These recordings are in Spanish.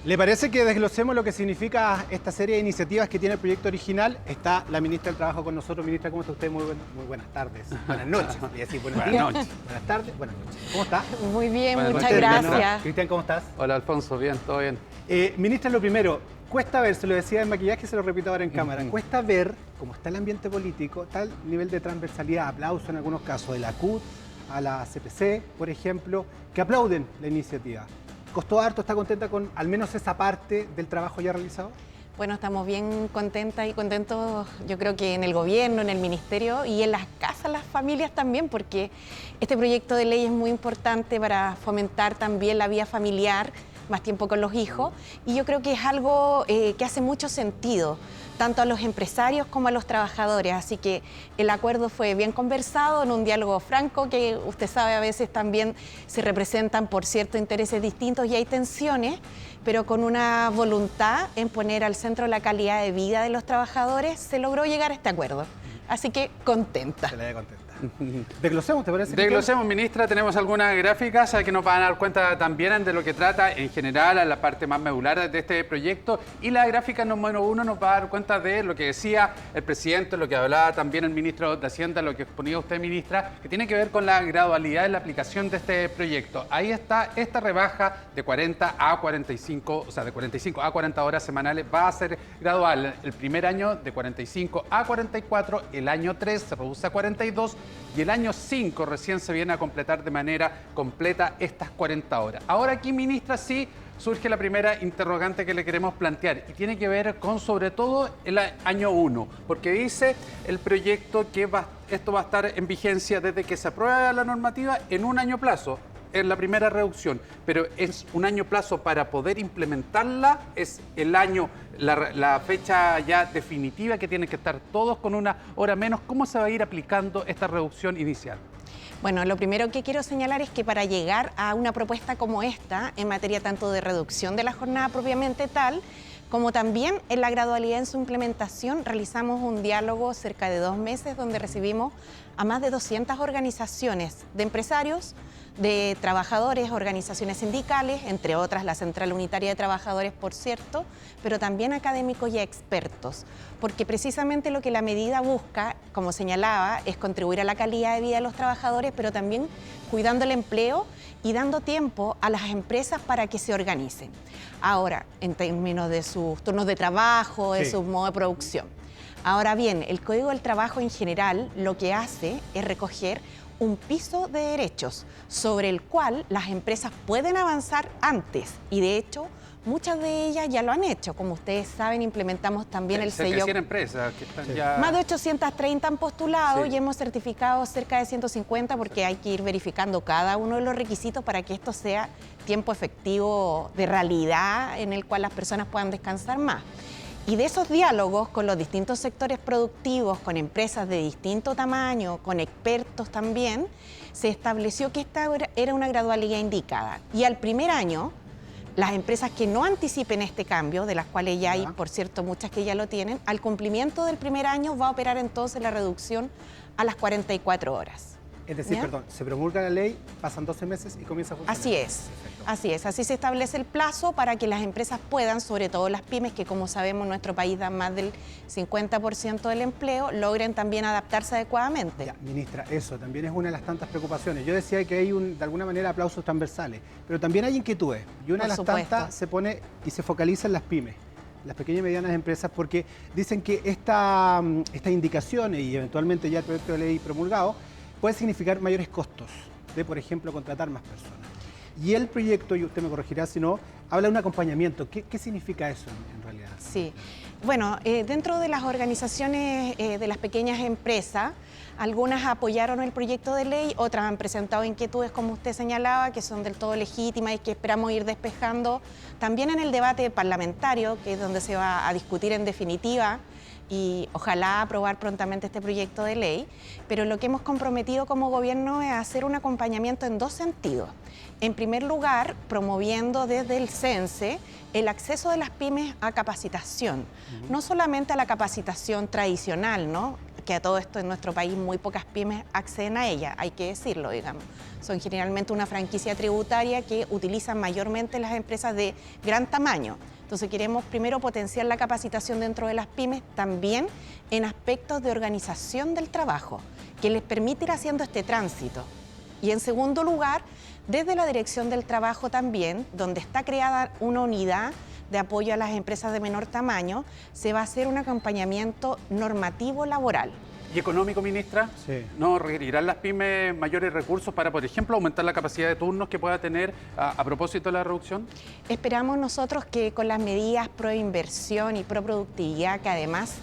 ¿Le parece que desglosemos lo que significa esta serie de iniciativas que tiene el proyecto original? Está la ministra del Trabajo con nosotros. Ministra, ¿cómo está usted? Muy buenas tardes. Buenas noches. Y así, buenas noches. Buenas tardes, buenas noches. ¿Cómo está? Muy bien, Buenas muchas noches, gracias. Cristian, ¿cómo estás? Hola Alfonso, bien, todo bien. Ministra, lo primero, cuesta ver, se lo decía en maquillaje y se lo repito ahora en cámara, cuesta ver cómo está el ambiente político, tal nivel de transversalidad, aplauso en algunos casos de la CUT, a la CPC, por ejemplo, que aplauden la iniciativa. ¿Costó harto? ¿Está contenta con al menos esa parte del trabajo ya realizado? Bueno, estamos bien contentas y contentos, yo creo que en el gobierno, en el ministerio y en las casas, las familias también, porque este proyecto de ley es muy importante para fomentar también la vida familiar, más tiempo con los hijos, y yo creo que es algo que hace mucho sentido, tanto a los empresarios como a los trabajadores, así que el acuerdo fue bien conversado, en un diálogo franco, que usted sabe a veces también se representan por ciertos intereses distintos y hay tensiones, pero con una voluntad en poner al centro la calidad de vida de los trabajadores, se logró llegar a este acuerdo. Así que contenta. Se le ve contenta. Desglosemos, ¿te parece? Desglosemos, ministra, tenemos algunas gráficas que nos van a dar cuenta también de lo que trata en general a la parte más medular de este proyecto, y la gráfica número 1 nos va a dar cuenta de lo que decía el presidente, lo que hablaba también el ministro de Hacienda, lo que exponía usted, ministra, que tiene que ver con la gradualidad en la aplicación de este proyecto. Ahí está, esta rebaja de 40 a 45, o sea, de 45 a 40 horas semanales va a ser gradual. El primer año de 45 a 44, el año 3 se reduce a 42 y el año 5 recién se viene a completar de manera completa estas 40 horas. Ahora aquí, ministra, sí surge la primera interrogante que le queremos plantear y tiene que ver con sobre todo el año 1, porque dice el proyecto que esto va a estar en vigencia desde que se apruebe la normativa en un año plazo. En la primera reducción, pero es un año plazo para poder implementarla, es el año, la fecha ya definitiva que tienen que estar todos con una hora menos. ¿Cómo se va a ir aplicando esta reducción inicial? Bueno, lo primero que quiero señalar es que para llegar a una propuesta como esta, en materia tanto de reducción de la jornada propiamente tal, como también en la gradualidad en su implementación, realizamos un diálogo cerca de 2 meses donde recibimos a más de 200 organizaciones de empresarios, de trabajadores, organizaciones sindicales, entre otras la Central Unitaria de Trabajadores, por cierto, pero también académicos y expertos, porque precisamente lo que la medida busca, como señalaba, es contribuir a la calidad de vida de los trabajadores, pero también cuidando el empleo y dando tiempo a las empresas para que se organicen. Ahora, en términos de sus turnos de trabajo, de su modo de producción. Ahora bien, el Código del Trabajo en general lo que hace es recoger un piso de derechos sobre el cual las empresas pueden avanzar antes y de hecho muchas de ellas ya lo han hecho. Como ustedes saben, implementamos también el sello. Cerca de 100 empresas que están ya... Más de 830 han postulado y hemos certificado cerca de 150 porque hay que ir verificando cada uno de los requisitos para que esto sea tiempo efectivo de realidad en el cual las personas puedan descansar más. Y de esos diálogos con los distintos sectores productivos, con empresas de distinto tamaño, con expertos también, se estableció que esta era una gradualidad indicada. Y al primer año, las empresas que no anticipen este cambio, de las cuales ya hay, por cierto, muchas que ya lo tienen, al cumplimiento del primer año va a operar entonces la reducción a las 44 horas. Es decir, perdón, se promulga la ley, pasan 12 meses y comienza a funcionar. Así es, así es. Así se establece el plazo para que las empresas puedan, sobre todo las pymes, que como sabemos en nuestro país dan más del 50% del empleo, logren también adaptarse adecuadamente. Ya, ministra, eso también es una de las tantas preocupaciones. Yo decía que hay, de alguna manera, aplausos transversales, pero también hay inquietudes. Y una de las tantas se pone y se focaliza en las pymes, las pequeñas y medianas empresas, porque dicen que estas indicaciones y eventualmente ya el proyecto de ley promulgado puede significar mayores costos de, por ejemplo, contratar más personas. Y el proyecto, y usted me corregirá si no, habla de un acompañamiento. ¿Qué significa eso en realidad? Sí, bueno, dentro de las organizaciones de las pequeñas empresas, algunas apoyaron el proyecto de ley, otras han presentado inquietudes, como usted señalaba, que son del todo legítimas y que esperamos ir despejando también en el debate parlamentario, que es donde se va a discutir en definitiva y ojalá aprobar prontamente este proyecto de ley, pero lo que hemos comprometido como gobierno es hacer un acompañamiento en 2 sentidos. En primer lugar, promoviendo desde el CENSE el acceso de las pymes a capacitación, no solamente a la capacitación tradicional, ¿no?, que a todo esto en nuestro país muy pocas pymes acceden a ella, hay que decirlo, digamos. Son generalmente una franquicia tributaria que utilizan mayormente las empresas de gran tamaño. Entonces queremos primero potenciar la capacitación dentro de las pymes, también en aspectos de organización del trabajo, que les permite ir haciendo este tránsito. Y en segundo lugar, desde la Dirección del Trabajo también, donde está creada una unidad de apoyo a las empresas de menor tamaño, se va a hacer un acompañamiento normativo laboral. ¿Y económico, ministra? Sí. ¿No requerirán las pymes mayores recursos para, por ejemplo, aumentar la capacidad de turnos que pueda tener a propósito de la reducción? Esperamos nosotros que con las medidas pro inversión y pro productividad, que además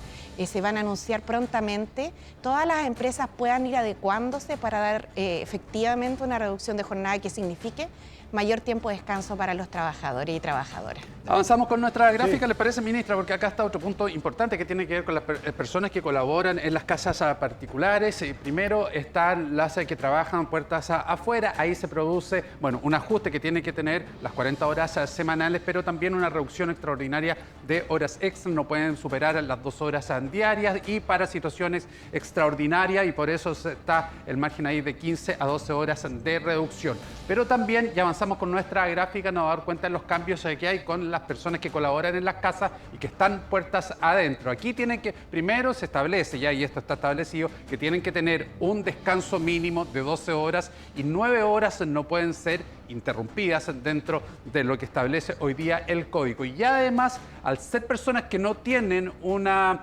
se van a anunciar prontamente, todas las empresas puedan ir adecuándose para dar efectivamente una reducción de jornada que signifique mayor tiempo de descanso para los trabajadores y trabajadoras. Avanzamos con nuestra gráfica, ¿les parece, ministra? Porque acá está otro punto importante que tiene que ver con las personas que colaboran en las casas particulares. Primero están las que trabajan puertas afuera, ahí se produce, bueno, un ajuste que tiene que tener las 40 horas semanales, pero también una reducción extraordinaria de horas extras, no pueden superar las 2 horas diarias y para situaciones extraordinarias, y por eso está el margen ahí de 15 a 12 horas de reducción. Pero también, ya avanzamos con nuestra gráfica, nos vamos a dar cuenta de los cambios que hay con las personas que colaboran en las casas y que están puertas adentro. Aquí tienen que, primero se establece ya, y esto está establecido, que tienen que tener un descanso mínimo de 12 horas y 9 horas no pueden ser interrumpidas dentro de lo que establece hoy día el código. Y además, al ser personas que no tienen una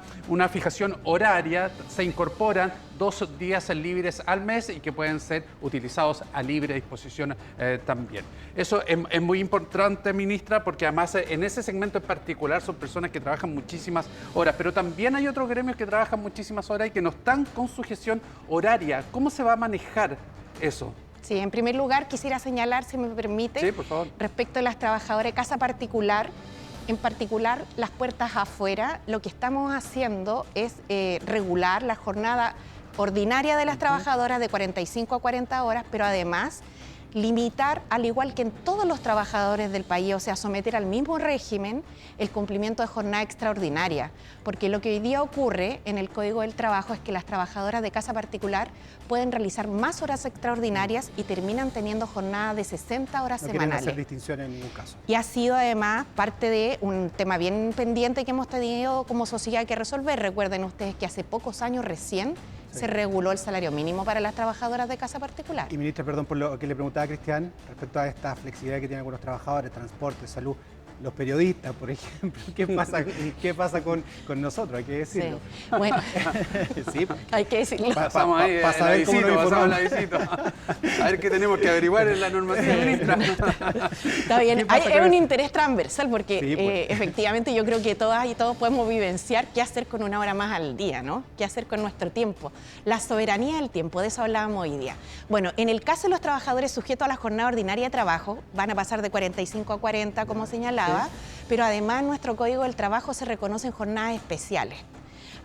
fijación horaria, se incorporan 2 días libres al mes y que pueden ser utilizados a libre disposición también. Eso es muy importante, ministra, porque además en ese segmento en particular son personas que trabajan muchísimas horas, pero también hay otros gremios que trabajan muchísimas horas y que no están con sujeción horaria. ¿Cómo se va a manejar eso? Sí, en primer lugar quisiera señalar, si me permite, sí, por favor, respecto a las trabajadoras de casa particular, en particular las puertas afuera, lo que estamos haciendo es regular la jornada ordinaria de las trabajadoras de 45 a 40 horas, pero además limitar, al igual que en todos los trabajadores del país, o sea, someter al mismo régimen el cumplimiento de jornada extraordinaria, porque lo que hoy día ocurre en el Código del Trabajo es que las trabajadoras de casa particular pueden realizar más horas extraordinarias y terminan teniendo jornada de 60 horas semanales. No quieren hacer distinción en ningún caso. Y ha sido además parte de un tema bien pendiente que hemos tenido como sociedad que resolver. Recuerden ustedes que hace pocos años recién se reguló el salario mínimo para las trabajadoras de casa particular. Y ministra, perdón por lo que le preguntaba a Cristian respecto a esta flexibilidad que tienen algunos trabajadores, transporte, salud, los periodistas, por ejemplo, ¿qué pasa con nosotros? Hay que decirlo. Sí. Bueno, sí, hay que decirlo. Pasamos ahí, pasamos la visita. A ver qué tenemos que averiguar en la normativa, ministra. Está bien, es un interés transversal porque sí, pues. efectivamente yo creo que todas y todos podemos vivenciar qué hacer con una hora más al día, ¿no? ¿Qué hacer con nuestro tiempo? La soberanía del tiempo, de eso hablábamos hoy día. Bueno, en el caso de los trabajadores sujetos a la jornada ordinaria de trabajo, van a pasar de 45 a 40, como señalaba, pero además en nuestro Código del Trabajo se reconocen jornadas especiales.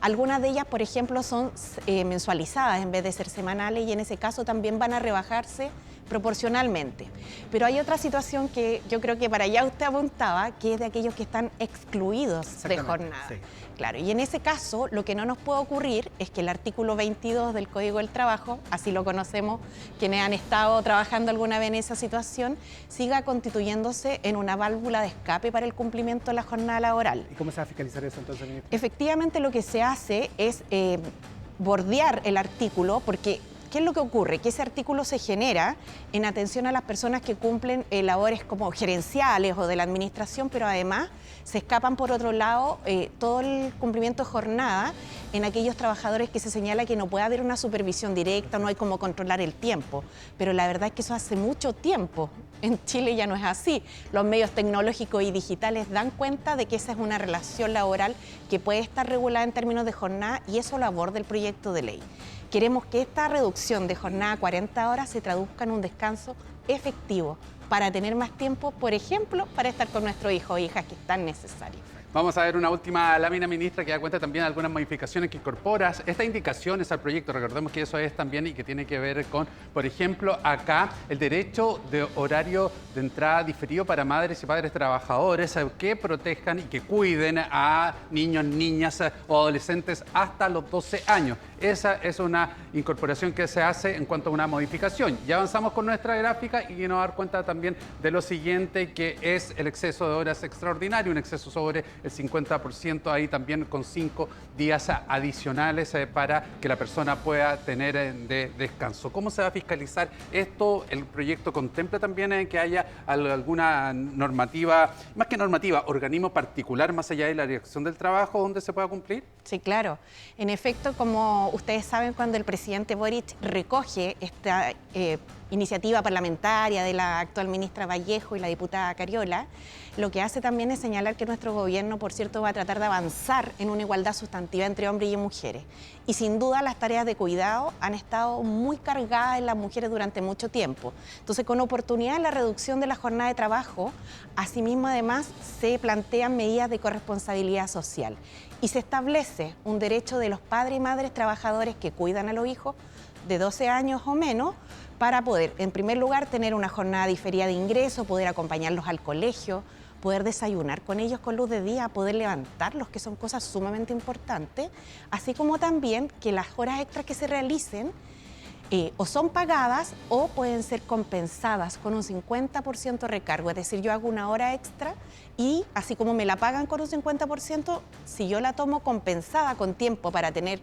Algunas de ellas, por ejemplo, son mensualizadas en vez de ser semanales y en ese caso también van a rebajarse proporcionalmente. Pero hay otra situación que yo creo que para allá usted apuntaba, que es de aquellos que están excluidos de jornada. Sí. Claro, y en ese caso lo que no nos puede ocurrir es que el artículo 22 del Código del Trabajo, así lo conocemos quienes han estado trabajando alguna vez en esa situación, siga constituyéndose en una válvula de escape para el cumplimiento de la jornada laboral. ¿Y cómo se va a fiscalizar eso entonces, ministra? Efectivamente lo que se hace es bordear el artículo porque ¿qué es lo que ocurre? Que ese artículo se genera en atención a las personas que cumplen labores como gerenciales o de la administración, pero además se escapan por otro lado todo el cumplimiento de jornada en aquellos trabajadores que se señala que no puede haber una supervisión directa, no hay cómo controlar el tiempo. Pero la verdad es que eso hace mucho tiempo. En Chile ya no es así. Los medios tecnológicos y digitales dan cuenta de que esa es una relación laboral que puede estar regulada en términos de jornada y eso lo aborda el proyecto de ley. Queremos que esta reducción de jornada a 40 horas se traduzca en un descanso efectivo para tener más tiempo, por ejemplo, para estar con nuestros hijos o hijas que es tan necesario. Vamos a ver una última lámina, ministra, que da cuenta también de algunas modificaciones que incorporas. Estas indicaciones al proyecto, recordemos que eso es también y que tiene que ver con, por ejemplo, acá el derecho de horario de entrada diferido para madres y padres trabajadores que protejan y que cuiden a niños, niñas o adolescentes hasta los 12 años. Esa es una incorporación que se hace en cuanto a una modificación. Ya avanzamos con nuestra gráfica y nos dar cuenta también de lo siguiente, que es el exceso de horas extraordinario, un exceso sobre el 50%, ahí también con 5 días adicionales para que la persona pueda tener de descanso. ¿Cómo se va a fiscalizar esto? El proyecto contempla también que haya alguna normativa, más que normativa, organismo particular más allá de la Dirección del Trabajo donde se pueda cumplir. Sí, claro. En efecto, como ustedes saben, cuando el presidente Boric recoge esta iniciativa parlamentaria de la actual ministra Vallejo y la diputada Cariola, lo que hace también es señalar que nuestro gobierno, por cierto, va a tratar de avanzar en una igualdad sustantiva entre hombres y mujeres. Y sin duda las tareas de cuidado han estado muy cargadas en las mujeres durante mucho tiempo. Entonces, con oportunidad de la reducción de la jornada de trabajo, asimismo además se plantean medidas de corresponsabilidad social. Y se establece un derecho de los padres y madres trabajadores que cuidan a los hijos de 12 años o menos para poder, en primer lugar, tener una jornada diferida de ingreso, poder acompañarlos al colegio, poder desayunar con ellos con luz de día, poder levantarlos, que son cosas sumamente importantes, así como también que las horas extras que se realicen o son pagadas o pueden ser compensadas con un 50% recargo. Es decir, yo hago una hora extra y así como me la pagan con un 50%, si yo la tomo compensada con tiempo para tener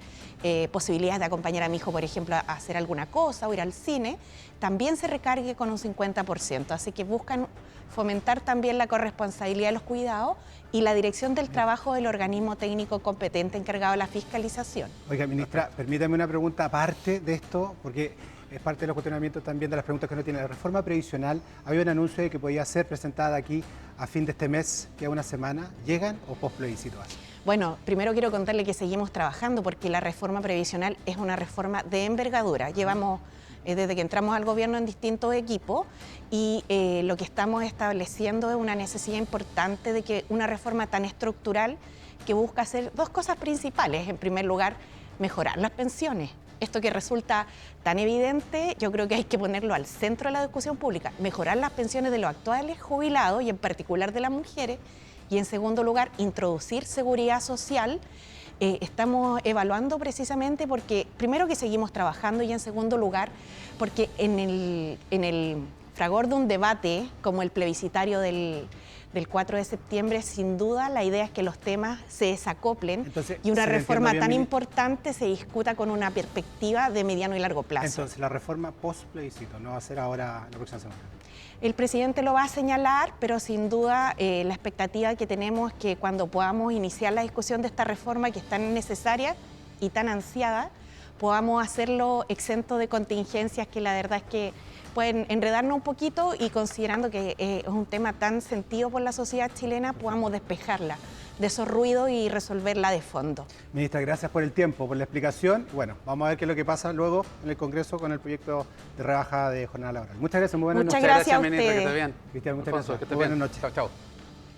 posibilidades de acompañar a mi hijo, por ejemplo, a hacer alguna cosa o ir al cine, también se recargue con un 50%. Así que buscan fomentar también la corresponsabilidad de los cuidados y la Dirección del Trabajo del organismo técnico competente encargado de la fiscalización. Oiga, ministra, permítame una pregunta aparte de esto, porque es parte de los cuestionamientos también de las preguntas que uno tiene. La reforma previsional, había un anuncio de que podía ser presentada aquí a fin de este mes, que a una semana. ¿Llegan o post-plebiscito? Bueno, primero quiero contarle que seguimos trabajando porque la reforma previsional es una reforma de envergadura. Llevamos desde que entramos al gobierno en distintos equipos y lo que estamos estableciendo es una necesidad importante de que una reforma tan estructural que busca hacer dos cosas principales. En primer lugar, mejorar las pensiones. Esto que resulta tan evidente, yo creo que hay que ponerlo al centro de la discusión pública. Mejorar las pensiones de los actuales jubilados y en particular de las mujeres. Y en segundo lugar, introducir seguridad social. Estamos evaluando precisamente porque, primero que seguimos trabajando y en segundo lugar, porque en el fragor de un debate como el plebiscitario del 4 de septiembre, sin duda la idea es que los temas se desacoplen. Entonces, y una reforma tan importante se discuta con una perspectiva de mediano y largo plazo. Entonces, la reforma post-plebiscito no va a ser ahora la próxima semana. El presidente lo va a señalar, pero sin duda la expectativa que tenemos es que cuando podamos iniciar la discusión de esta reforma que es tan necesaria y tan ansiada, podamos hacerlo exento de contingencias que la verdad es que pueden enredarnos un poquito y considerando que es un tema tan sentido por la sociedad chilena, podamos despejarla de esos ruidos y resolverla de fondo. Ministra, gracias por el tiempo, por la explicación. Bueno, vamos a ver qué es lo que pasa luego en el Congreso con el proyecto de rebaja de jornada laboral. Muchas gracias, muy buenas noches. Muchas gracias a ministra, que ustedes. esté bien. Cristian, muchas gracias. Que esté Buenas bien. noches. Chao, chao.